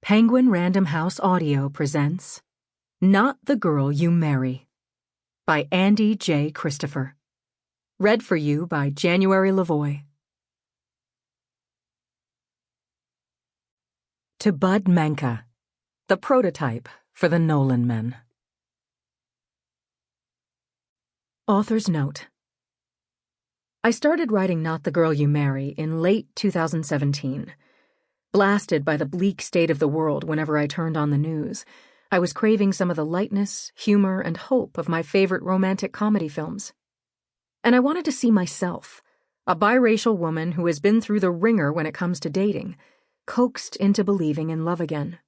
Penguin Random House Audio presents Not the Girl You Marry by Andie J. Christopher. Read for you by January Lavoy. To Bud Menka, the prototype for the Nolan men. Author's note. I started writing Not the Girl You Marry in late 2017. Blasted by the bleak state of the world whenever I turned on the news, I was craving some of the lightness, humor, and hope of my favorite romantic comedy films. And I wanted to see myself, a biracial woman who has been through the ringer when it comes to dating, coaxed into believing in love again.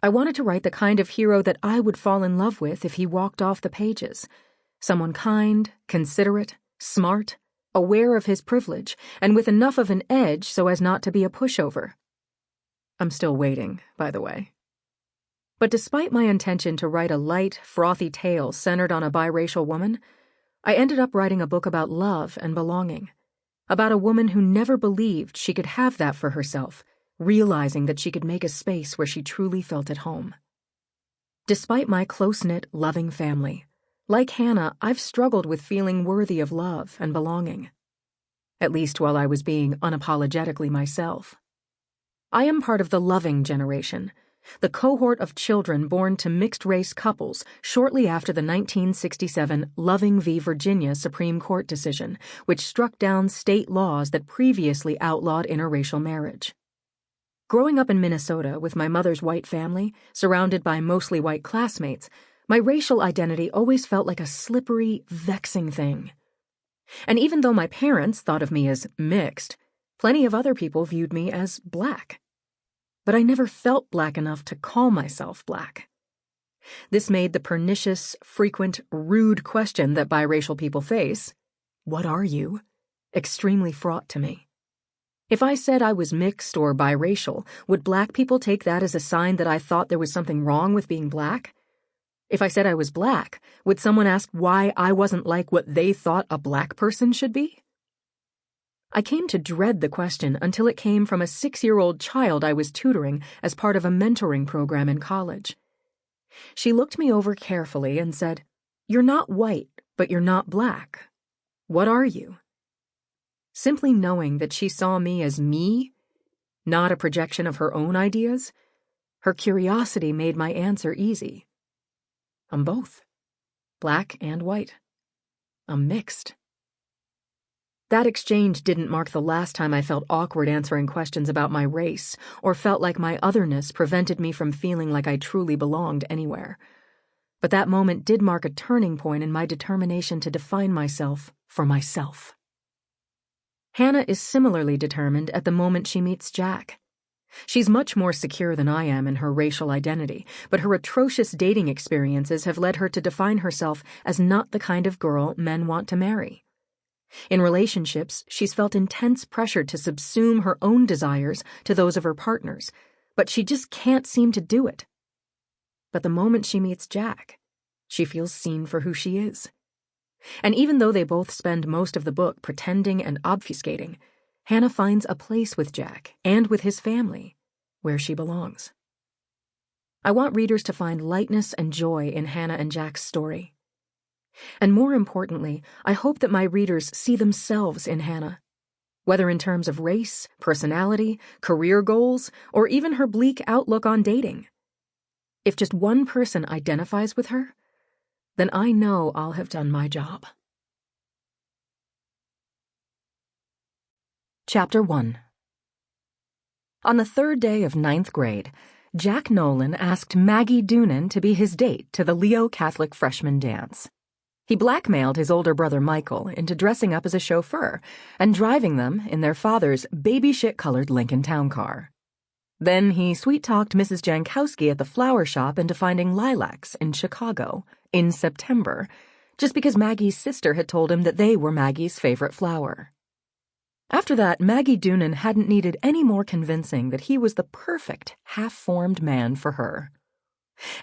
I wanted to write the kind of hero that I would fall in love with if he walked off the pages. Someone kind, considerate, smart, aware of his privilege, and with enough of an edge so as not to be a pushover. I'm still waiting, by the way. But despite my intention to write a light, frothy tale centered on a biracial woman, I ended up writing a book about love and belonging, about a woman who never believed she could have that for herself, realizing that she could make a space where she truly felt at home. Despite my close-knit, loving family, like Hannah, I've struggled with feeling worthy of love and belonging. At least while I was being unapologetically myself. I am part of the loving generation, the cohort of children born to mixed-race couples shortly after the 1967 Loving v. Virginia Supreme Court decision, which struck down state laws that previously outlawed interracial marriage. Growing up in Minnesota with my mother's white family, surrounded by mostly white classmates, my racial identity always felt like a slippery, vexing thing. And even though my parents thought of me as mixed, plenty of other people viewed me as black. But I never felt black enough to call myself black. This made the pernicious, frequent, rude question that biracial people face, "What are you?" extremely fraught to me. If I said I was mixed or biracial, would black people take that as a sign that I thought there was something wrong with being black? If I said I was black, would someone ask why I wasn't like what they thought a black person should be? I came to dread the question until it came from a 6-year-old child I was tutoring as part of a mentoring program in college. She looked me over carefully and said, "You're not white, but you're not black. What are you?" Simply knowing that she saw me as me, not a projection of her own ideas, her curiosity made my answer easy. I'm both, black and white. I'm mixed. That exchange didn't mark the last time I felt awkward answering questions about my race or felt like my otherness prevented me from feeling like I truly belonged anywhere. But that moment did mark a turning point in my determination to define myself for myself. Hannah is similarly determined at the moment she meets Jack. She's much more secure than I am in her racial identity, but her atrocious dating experiences have led her to define herself as not the kind of girl men want to marry. In relationships, she's felt intense pressure to subsume her own desires to those of her partners, but she just can't seem to do it. But the moment she meets Jack, she feels seen for who she is. And even though they both spend most of the book pretending and obfuscating, Hannah finds a place with Jack and with his family where she belongs. I want readers to find lightness and joy in Hannah and Jack's story. And more importantly, I hope that my readers see themselves in Hannah, whether in terms of race, personality, career goals, or even her bleak outlook on dating. If just one person identifies with her, then I know I'll have done my job. Chapter 1. On the third day of 9th grade, Jack Nolan asked Maggie Doonan to be his date to the Leo Catholic freshman dance. He blackmailed his older brother Michael into dressing up as a chauffeur and driving them in their father's baby-shit-colored Lincoln Town Car. Then he sweet-talked Mrs. Jankowski at the flower shop into finding lilacs in Chicago in September, just because Maggie's sister had told him that they were Maggie's favorite flower. After that, Maggie Doonan hadn't needed any more convincing that he was the perfect, half-formed man for her.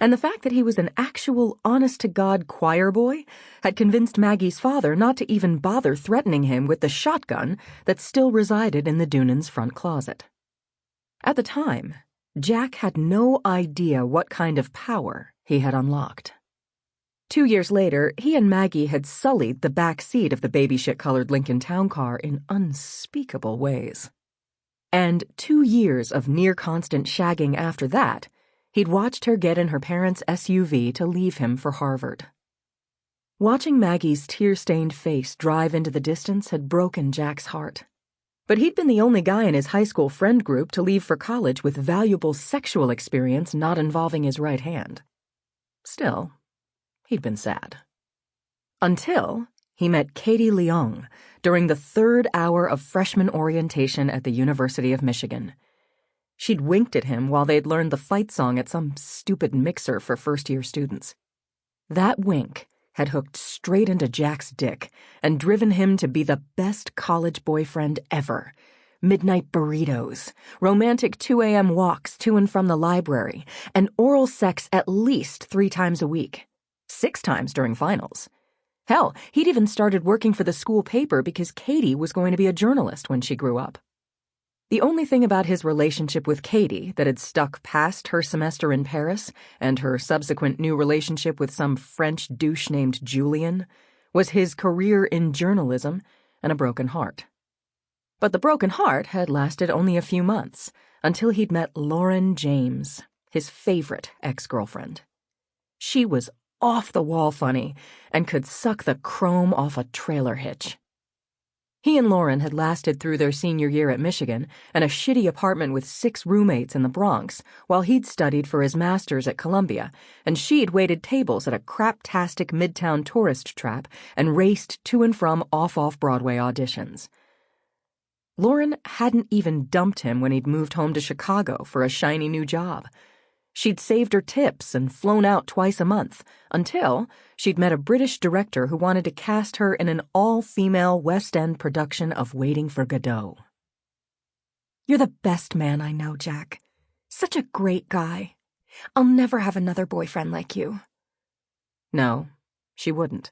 And the fact that he was an actual, honest-to-God choir boy had convinced Maggie's father not to even bother threatening him with the shotgun that still resided in the Doonans' front closet. At the time, Jack had no idea what kind of power he had unlocked. 2 years later, he and Maggie had sullied the back seat of the baby shit-colored Lincoln Town Car in unspeakable ways. And 2 years of near-constant shagging after that, he'd watched her get in her parents' SUV to leave him for Harvard. Watching Maggie's tear-stained face drive into the distance had broken Jack's heart. But he'd been the only guy in his high school friend group to leave for college with valuable sexual experience not involving his right hand. Still, he'd been sad. Until he met Katie Leung during the 3rd hour of freshman orientation at the University of Michigan. She'd winked at him while they'd learned the fight song at some stupid mixer for first-year students. That wink had hooked straight into Jack's dick and driven him to be the best college boyfriend ever. Midnight burritos, romantic 2 a.m. walks to and from the library, and oral sex at least 3 times a week. 6 times during finals. Hell, he'd even started working for the school paper because Katie was going to be a journalist when she grew up. The only thing about his relationship with Katie that had stuck past her semester in Paris and her subsequent new relationship with some French douche named Julian was his career in journalism and a broken heart. But the broken heart had lasted only a few months until he'd met Lauren James, his favorite ex-girlfriend. She was off-the-wall funny and could suck the chrome off a trailer hitch. He and Lauren had lasted through their senior year at Michigan and a shitty apartment with 6 roommates in the Bronx while he'd studied for his master's at Columbia, and she'd waited tables at a craptastic midtown tourist trap and raced to and from off-Broadway auditions. Lauren hadn't even dumped him when he'd moved home to Chicago for a shiny new job. She'd saved her tips and flown out twice a month, until she'd met a British director who wanted to cast her in an all-female West End production of Waiting for Godot. "You're the best man I know, Jack. Such a great guy. I'll never have another boyfriend like you." No, she wouldn't,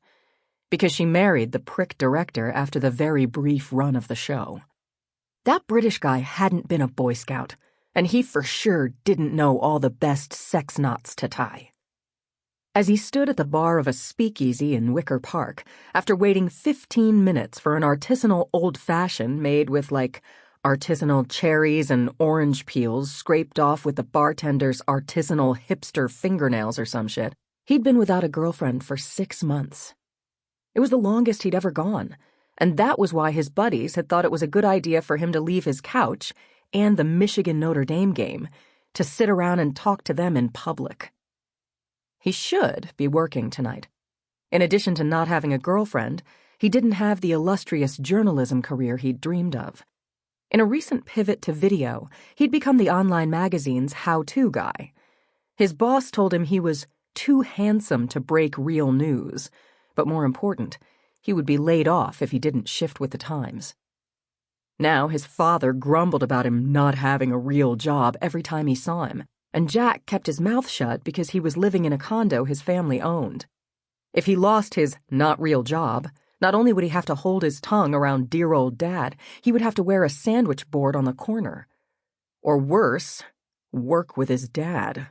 because she married the prick director after the very brief run of the show. That British guy hadn't been a Boy Scout, and he for sure didn't know all the best sex knots to tie. As he stood at the bar of a speakeasy in Wicker Park, after waiting 15 minutes for an artisanal old-fashioned made with, artisanal cherries and orange peels scraped off with the bartender's artisanal hipster fingernails or some shit, he'd been without a girlfriend for 6 months. It was the longest he'd ever gone, and that was why his buddies had thought it was a good idea for him to leave his couch and the Michigan-Notre Dame game to sit around and talk to them in public. He should be working tonight. In addition to not having a girlfriend, he didn't have the illustrious journalism career he'd dreamed of. In a recent pivot to video, he'd become the online magazine's how-to guy. His boss told him he was too handsome to break real news, but more important, he would be laid off if he didn't shift with the times. Now his father grumbled about him not having a real job every time he saw him, and Jack kept his mouth shut because he was living in a condo his family owned. If he lost his not real job, not only would he have to hold his tongue around dear old Dad, he would have to wear a sandwich board on the corner. Or worse, work with his dad.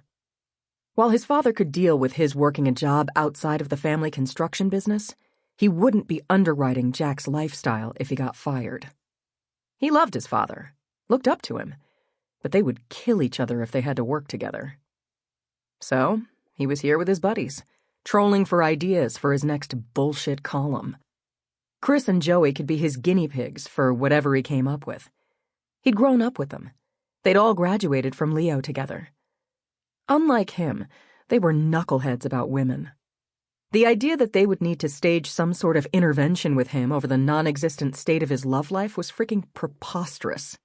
While his father could deal with his working a job outside of the family construction business, he wouldn't be underwriting Jack's lifestyle if he got fired. He loved his father, looked up to him, but they would kill each other if they had to work together. So, he was here with his buddies, trolling for ideas for his next bullshit column. Chris and Joey could be his guinea pigs for whatever he came up with. He'd grown up with them. They'd all graduated from Leo together. Unlike him, they were knuckleheads about women. The idea that they would need to stage some sort of intervention with him over the non-existent state of his love life was freaking preposterous,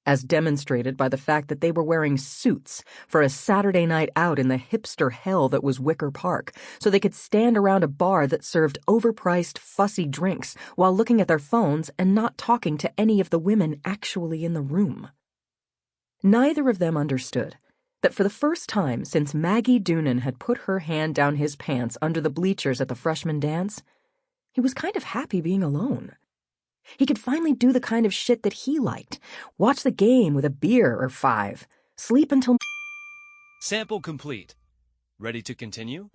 as demonstrated by the fact that they were wearing suits for a Saturday night out in the hipster hell that was Wicker Park, so they could stand around a bar that served overpriced, fussy drinks while looking at their phones and not talking to any of the women actually in the room. Neither of them understood that for the first time since Maggie Doonan had put her hand down his pants under the bleachers at the freshman dance, he was kind of happy being alone. He could finally do the kind of shit that he liked, watch the game with a beer or 5, Sleep until... Sample complete. Ready to continue?